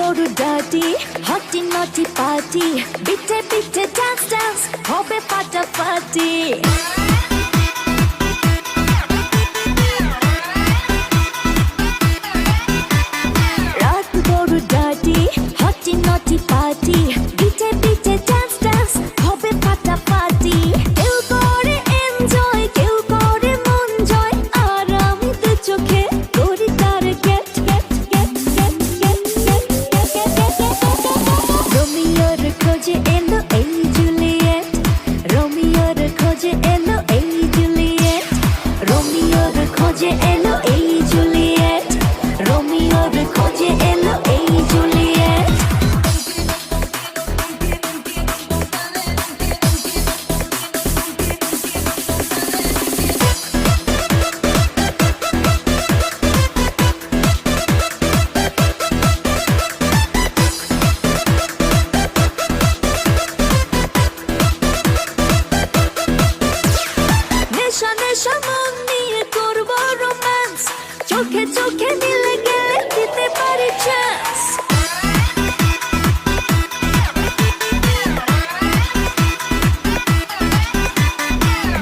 গরু ডাটি হটি নটি পার্টি বিটে বিটে ডান্স ডান্স হবে ফাটাফাটি রাত গরু ডাটি হটি নটি পার্টি বিটে বিটে ডান্স ডান্স হবে ফাটাফাটি কেউ করে এনজয় কেউ করে মন জয় আর আমি দু চোখে করি তার get get get get get get রোমিওর খোঁজে এলো এই জুলিয়েট রোমিওর খোঁজে এলো এই জুলিয়েট রোমিওর খোঁজে এলো এই জুলিয়েট রোমিওর খোঁজে এলো এই জুলিয়েট নেশা নেশা মন নিয়ে করবো রোম্যান্স চোখে চোখে মিলে গেলে দিতে পারি চান্স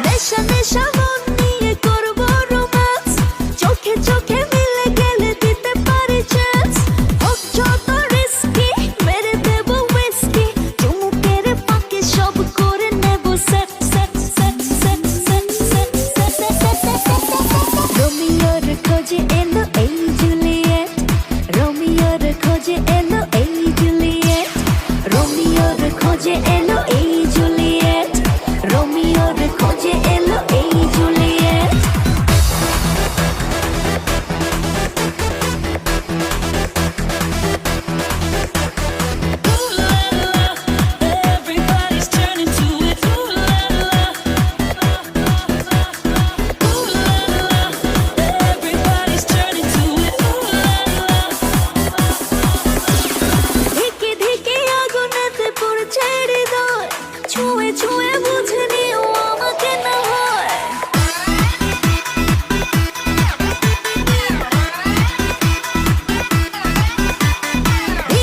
নেশা নেশা মন নিয়ে করবো রোম্যান্স চোখে চোখে মিলে গেলে দিতে পারি চান্স হোক যত রিস্কি মেরে দেবো হুইস্কি চুমুকের ফাঁকে সব করে নেবো set set set set set set set set রোমিওর খোঁজে এলো এই জুলিয়েট রোমিওর খোঁজে এলো এই জুলিয়েট রোমিওর খোঁজে এলো এই জুলিয়েট রোমিওর খোঁজে এলো এই